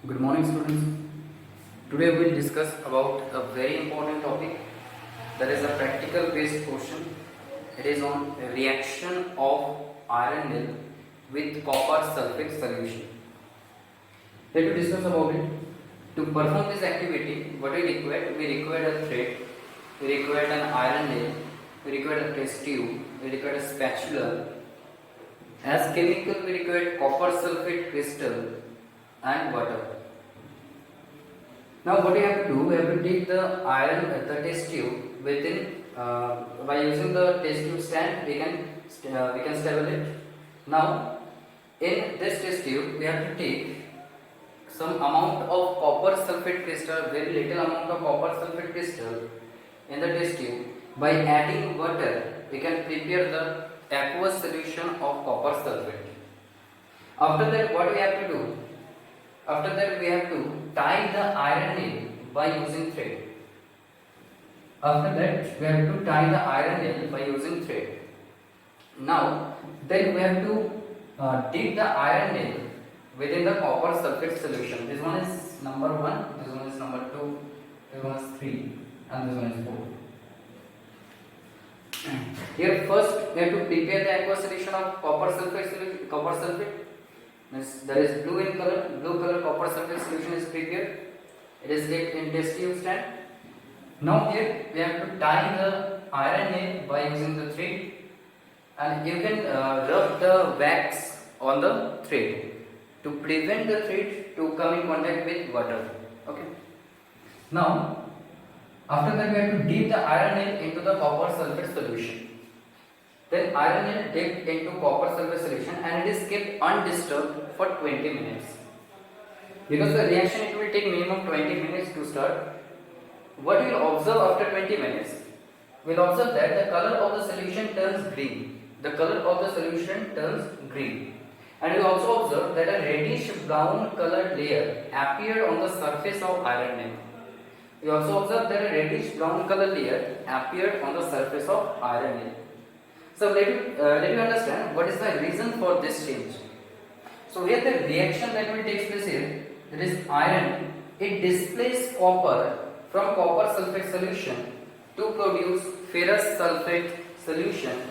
Good morning, students. Today we will discuss about a very important topic, that is a practical based question. It is on reaction of iron nil with copper sulfate solution. Here to discuss about it. To perform this activity, what we require? We require a thread, we require an iron nail, we require a test tube, we require a spatula. As chemical, we require copper sulfate crystal and water. Now what we have to do, we have to take the iron, the test tube within, by using the test tube stand, we can stable it. Now in this test tube, we have to take some amount of copper sulfate crystal, very little amount of copper sulfate crystal in the test tube. By adding water, we can prepare the aqueous solution of copper sulfate. After that, what we have to do? After that, we have to tie the iron nail by using thread. After that, we have to tie the iron nail by using thread. Now, then we have to dip the iron nail within the copper sulfate solution. This one is number 1, this one is number 2, this one is 3, and this one is 4. Here first we have to prepare the aqueous solution of copper sulfate. That is blue in color. Blue color copper sulfate solution is prepared. It is kept in test tube stand. Now here we have to tie the iron nail by using the thread, and you can rub the wax on the thread to prevent the thread to come in contact with water. Okay. Now after that, we have to dip the iron nail into the copper sulfate solution. Then iron nail dipped into copper sulfate solution, and it is kept undisturbed for 20 minutes. Because the reaction, it will take minimum 20 minutes to start. What we will observe after 20 minutes? We will observe that the color of the solution turns green. The color of the solution turns green. And we will also observe that a reddish brown colored layer appeared on the surface of iron nail. We also observe that a reddish brown color layer appeared on the surface of iron nail. So let you understand what is the reason for this change. So here the reaction that will take place here, that is iron, it displaces copper from copper sulfate solution to produce ferrous sulfate solution,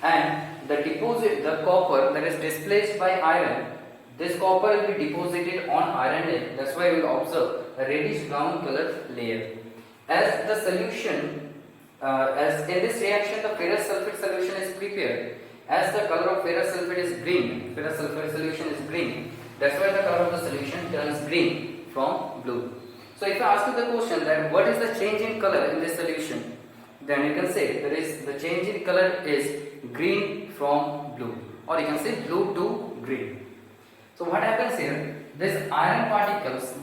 and the copper that is displaced by iron, this copper will be deposited on iron nail. That's why we will observe a reddish brown colored layer. As the solution, as in this reaction the ferrous sulfate solution is prepared, as the color of ferrous sulfate is green, ferrous sulfate solution is green, that's why the color of the solution turns green from blue. So if I ask you the question that what is the change in color in this solution, then you can say there is the change in color is green from blue, or you can say blue to green. So what happens here? These iron particles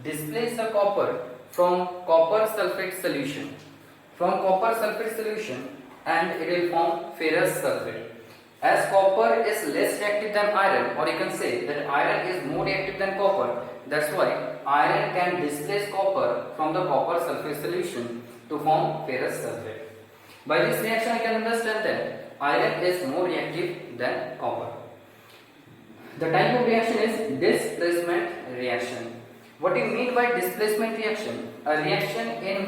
displace the copper from copper sulfate solution, and it will form ferrous sulfate. As copper is less reactive than iron, or you can say that iron is more reactive than copper, that's why iron can displace copper from the copper sulfate solution to form ferrous sulfate. By this reaction, I can understand that iron is more reactive than copper. The type of reaction is displacement reaction. What do you mean by displacement reaction? A reaction in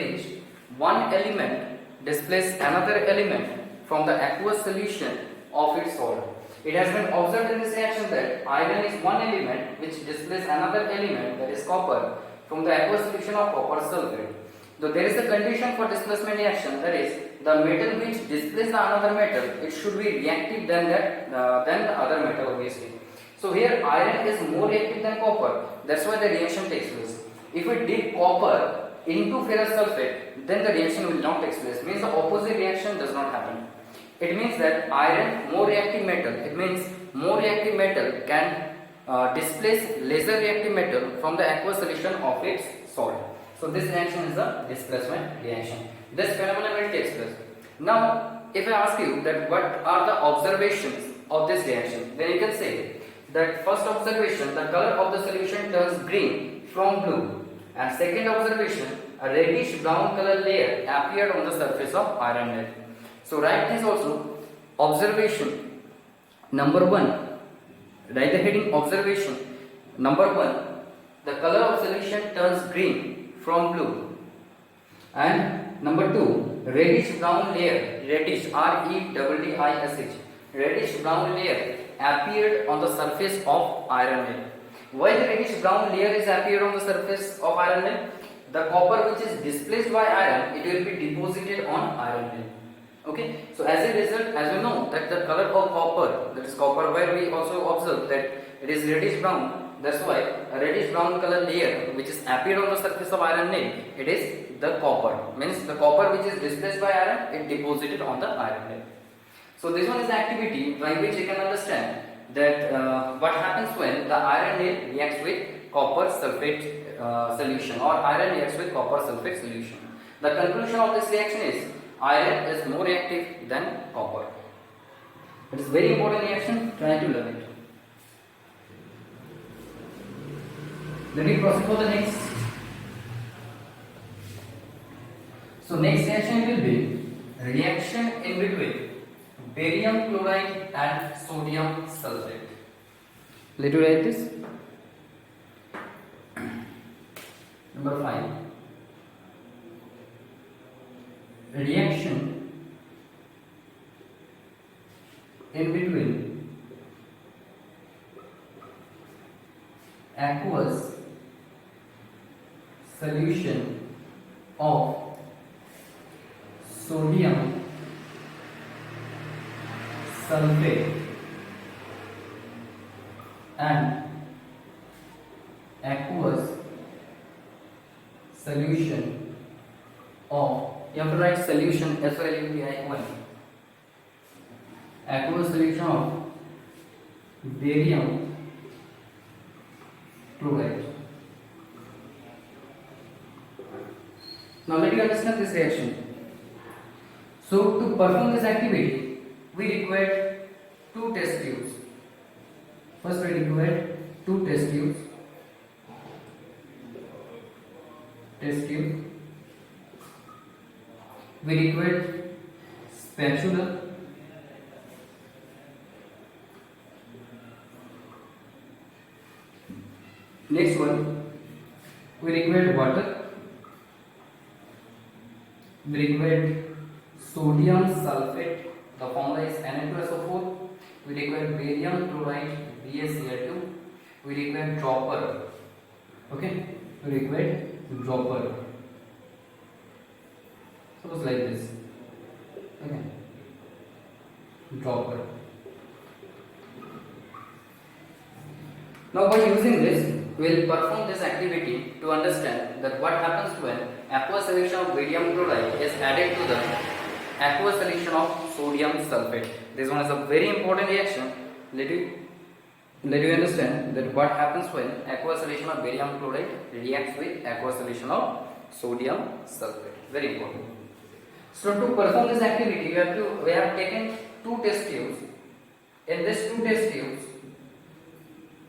which one element displaces another element from the aqueous solution of its solid. It has been observed in this reaction that iron is one element which displaces another element, that is copper, from the aqueous solution of copper sulfate. So there is a condition for displacement reaction, that is the metal which displaces the another metal, it should be reactive than the other metal, obviously. So here iron is more reactive than copper, that's why the reaction takes place. If we dip copper into ferrous sulfate, then the reaction will not take place. Means the opposite reaction does not happen. It means that iron, more reactive metal, it means more reactive metal can displace lesser reactive metal from the aqueous solution of its solid. So this reaction is a displacement reaction. This phenomenon will take place. Now, if I ask you that what are the observations of this reaction, then you can say that first observation, the color of the solution turns green from blue, and second observation, a reddish brown color layer appeared on the surface of iron nail. So write this also. Observation number 1, Write the heading observation. Number 1, the color of solution turns green from blue. And number 2, reddish brown layer, reddish REDDISH, reddish brown layer appeared on the surface of iron nail. Why the reddish brown layer is appeared on the surface of iron nail? The copper which is displaced by iron, it will be deposited on iron nail. Okay, so as a result, as you know that the color of copper, that is copper where we also observe that it is reddish brown, that's why a reddish brown color layer which is appeared on the surface of iron nail, it is the copper, means the copper which is displaced by iron, it deposited on the iron nail. So this one is the activity by which you can understand that what happens when the iron nail reacts with copper sulfate solution, or iron reacts with copper sulfate solution. The conclusion of this reaction is iron is more reactive than copper. It is very important reaction, try to learn it. Let me proceed for the next. So next reaction will be reaction in between barium chloride and sodium sulfate. Let me write this. Number 5. Reaction in between aqueous solution of sodium sulfate and aqueous solution of, you have to write solution SOLUTION, aqueous solution of barium chloride. Now let you understand this reaction. So to perform this activity, we require 2 test tubes. First we require 2 test tubes. We require spatula. Next one, we require water. We require sodium sulfate, the formula is Na2SO4. We require barium chloride, BaCl2. We require dropper. Okay, we require dropper. Suppose like this. Okay, dropper. Now by using this, we will perform this activity to understand that what happens when aqueous solution of barium chloride is added to the aqueous solution of sodium sulfate. This one is a very important reaction. Let you understand that what happens when aqueous solution of barium chloride reacts with aqueous solution of sodium sulfate. Very important. So to perform this activity, we have taken 2 test tubes. In these 2 test tubes,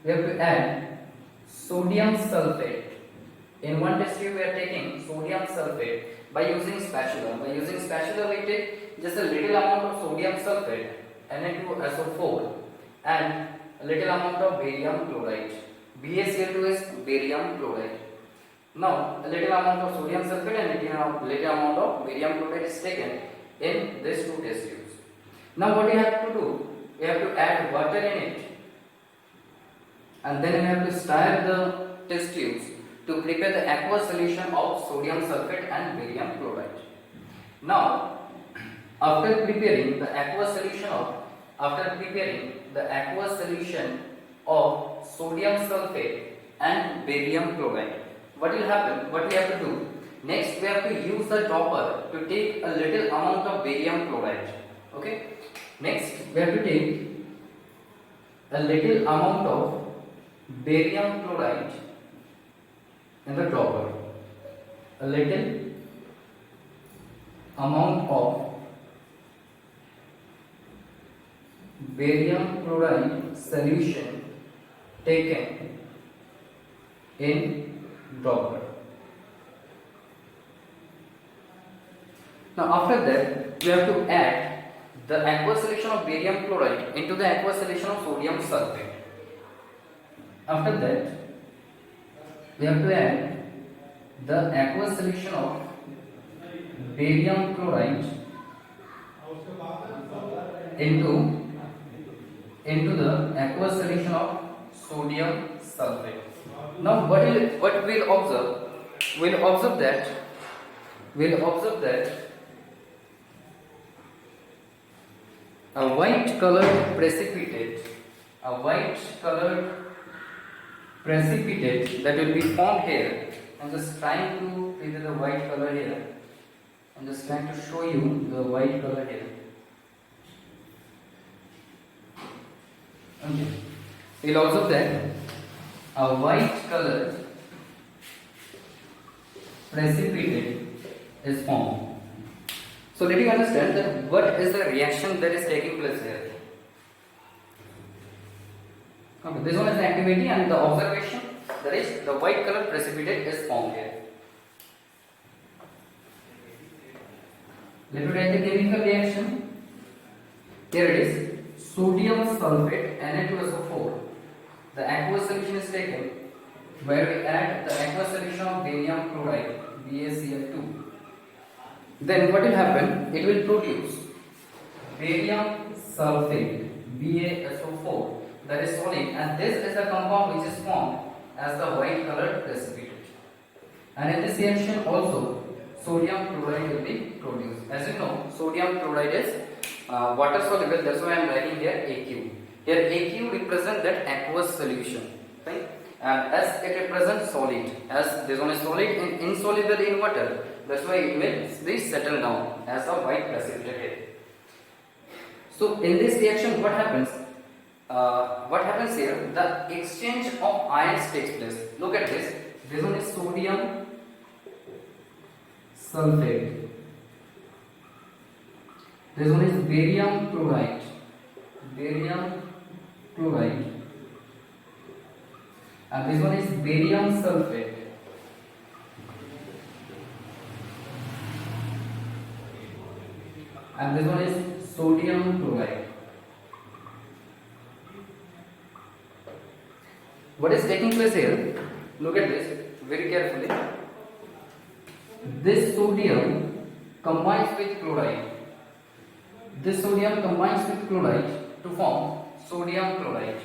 we have to add sodium sulfate. In one test tube, we are taking sodium sulfate by using spatula. By using spatula, we take just a little amount of sodium sulfate, Na2SO4, and a little amount of barium chloride. BaCl2 is barium chloride. Now, a little amount of sodium sulfate and little amount of barium chloride is taken in these 2 test tubes. Now, what you have to do? You have to add water in it, and then you have to stir the test tubes to prepare the aqueous solution of sodium sulfate and barium chloride. Now, after preparing the aqueous solution of sodium sulfate and barium chloride, what will happen? What we have to do? Next, we have to use the dropper to take a little amount of barium chloride. Okay. Next, we have to take a little amount of barium chloride in the dropper. A little amount of barium chloride solution taken in dropper. Now after that, we have to add the aqueous solution of barium chloride into the aqueous solution of sodium sulfate. After that, we have to add the aqueous solution of barium chloride into the aqueous solution of sodium sulfate. Now, what we'll observe? We'll observe that a white colored precipitate that will be formed here. I'm just trying to figure the white color here. I'm just trying to show you the white color here. Okay. We'll observe that a white colored precipitate is formed. So let you understand that what is the reaction that is taking place here. Okay, this one is the activity and the observation, that is the white color precipitate is formed here. Let me write the chemical reaction. Here it is, sodium sulfate Na2SO4. The aqueous solution is taken where we add the aqueous solution of barium chloride BaCl2. Then what will happen? It will produce barium sulfate BaSO4, that is solid, and this is the compound which is formed as the white colored precipitate. And in this reaction also sodium chloride will be produced. As you know, sodium chloride is water soluble, that's why I am writing here AQ. Here AQ represents that aqueous solution, right? And as it represents solid, as this one is solid and insoluble in water, that's why it will be settled down as a white precipitate. So in this reaction, what happens? Here? The exchange of ions takes place. Look at this. This one is sodium sulfate. This one is barium chloride. And this one is barium sulfate. And this one is sodium chloride. What is taking place here? Look at this very carefully. This sodium combines with chloride. This sodium combines with chloride to form sodium chloride.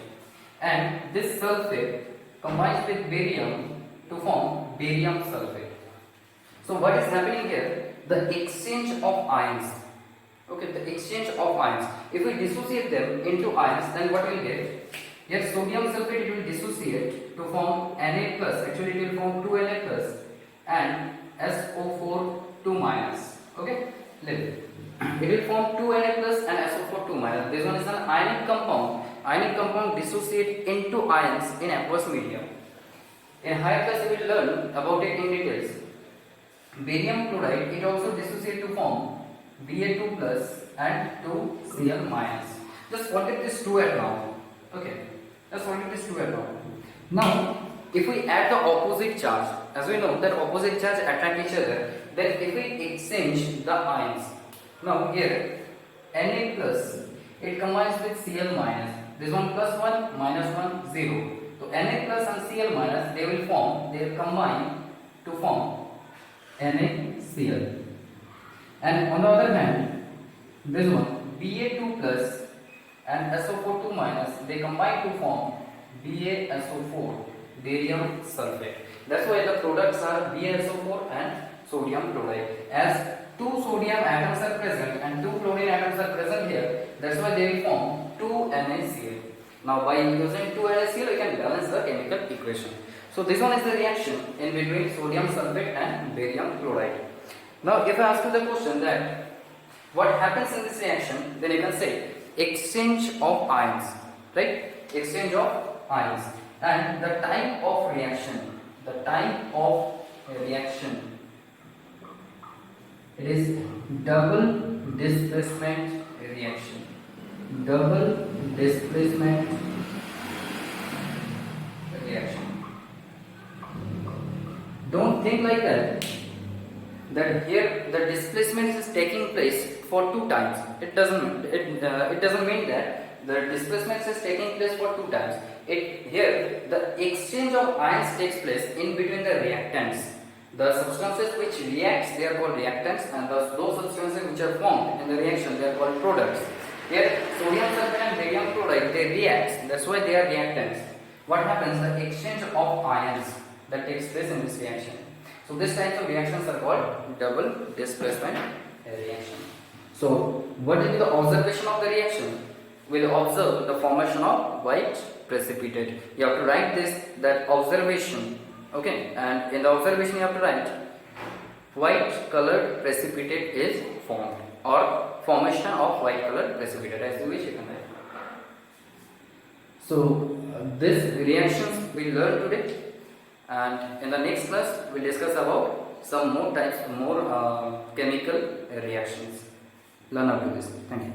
And this sulfate combines with barium to form barium sulfate. So what is happening here? The exchange of ions. Okay, the exchange of ions. If we dissociate them into ions, then what will get? Here sodium sulfate, it will dissociate to form Na plus. Actually, it will form 2Na plus and SO4 2 minus. Okay, it will form 2Na plus and SO4 2 minus. This one is an ionic compound. Ionic compound dissociate into ions in aqueous medium. In higher class, you will learn about it in details. Barium chloride, it also dissociate to form Ba2 plus and 2Cl minus. Just forget this 2 at now. Okay, just forget this 2 at now. Now, if we add the opposite charge, as we know that opposite charge attract each other, then if we exchange the ions, now here Na plus, it combines with Cl minus. This one plus 1 minus 1 0. So Na plus and Cl minus, they will combine to form NaCl. And on the other hand, this one Ba2 plus and SO4 2 minus, they combine to form BaSO4, barium sulfate. That's why the products are BaSO4 and sodium chloride. As 2 sodium atoms are present and 2 chlorine atoms are present here, that's why they will form 2 NaCl. Now by using 2 NaCl, we can balance the chemical equation. So this one is the reaction in between sodium sulfate and barium chloride. Now if I ask you the question that what happens in this reaction, then you can say exchange of ions, right? Exchange of ions. And the time of reaction, it is double displacement reaction. Double displacement reaction. Don't think like that here the displacement is taking place for 2 times. It doesn't mean that the displacement is taking place for two times. Here the exchange of ions takes place in between the reactants. The substances which reacts, they are called reactants, and those substances which are formed in the reaction, they are called products. Here sodium sulfate and barium chloride, they react, that's why they are reactants. What happens? The exchange of ions that takes place in this reaction. So this type of reactions are called double displacement reaction. So what will be the observation of the reaction? We will observe the formation of white precipitate. You have to write this, that observation, okay, and in the observation you have to write white colored precipitate is formed, or formation of white colored precipitate, as you wish you can write. So these reactions we learn today, and in the next class we will discuss about some more types, more chemical reactions. Learn up to this. Thank you.